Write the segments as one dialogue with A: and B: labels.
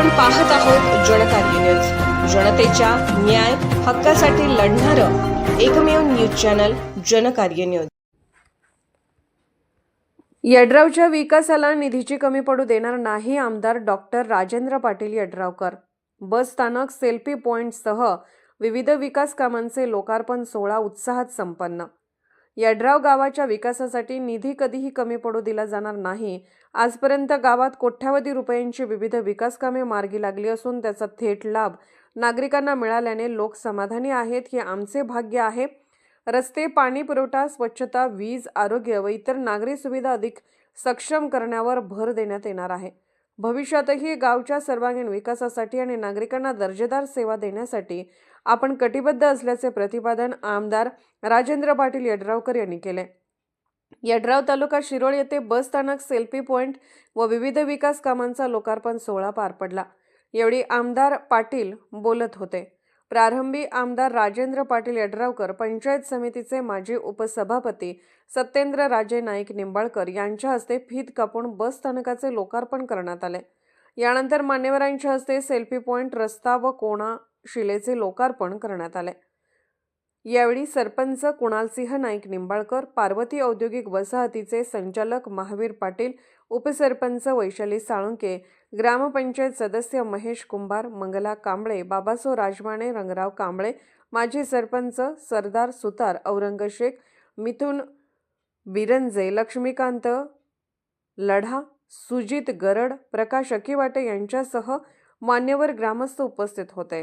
A: आपण पाहत आहोत जनकार्य न्यूज, जनतेच्या न्याय हक्कासाठी लढणारं एकमेव न्यूज चॅनल जनकार्य न्यूज। यड्रावच्या विकासाला निधीची कमी पडू देणार नाही, आमदार डॉक्टर राजेंद्र पाटील यड्रावकर। बस स्थानक, सेल्फी पॉइंटसह विविध विकास कामांचे लोकार्पण सोहळा उत्साहात संपन्न। यड्राव गावाच्या विकासासाठी निधी कधीही कमी पडू दिला जाणार नाही। आजपर्यंत गावात कोट्यावधी रुपयांची विविध विकास कामे मार्गी लागली असून त्याचा थेट लाभ नागरिकांना मिळाल्याने लोक समाधानी आहेत, हे आमचे भाग्य आहे। रस्ते, पाणी पुरवठा, स्वच्छता, वीज, आरोग्य व इतर नागरी सुविधा अधिक सक्षम करण्यावर भर देण्यात येणार आहे। भविष्यातही गावच्या सर्वांगीण विकासासाठी आणि नागरिकांना दर्जेदार सेवा देण्यासाठी आपण कटिबद्ध असल्याचे प्रतिपादन आमदार राजेंद्र पाटील यड्रावकर यांनी केले। यड्राव तालुका शिरोळ येथे बस स्थानक, सेल्फी पॉइंट व विविध विकास कामांचा लोकार्पण सोहळा पार पडला। यावेळी आमदार पाटील बोलत होते। प्रारंभी आमदार राजेंद्र पाटील यड्रावकर, पंचायत समितीचे माजी उपसभापती सत्येंद्र राजे नाईक निंबाळकर यांच्या हस्ते फीत कापून बस स्थानकाचे लोकार्पण करण्यात आले। यानंतर मान्यवरांच्या हस्ते सेल्फी पॉइंट, रस्ता व कोणाशिलेचे लोकार्पण करण्यात आले। यावेळी सरपंच कुणालसिंह नाईक निंबाळकर, पार्वती औद्योगिक वसाहतीचे संचालक महावीर पाटील, उपसरपंच वैशाली साळुंके, ग्रामपंचायत सदस्य महेश कुंभार, मंगला कांबळे, बाबासो राजमाने, रंगराव कांबळे, माजी सरपंच सरदार सुतार, औरंग शेख, मिथुन बिरंजे, लक्ष्मीकांत लढा, सुजित गरड, प्रकाश अकिवाटे यांच्यासह मान्यवर ग्रामस्थ उपस्थित होते।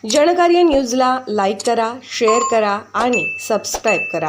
A: जनकार्य न्यूजला लाईक करा, शेअर करा आणि सबस्क्राईब करा।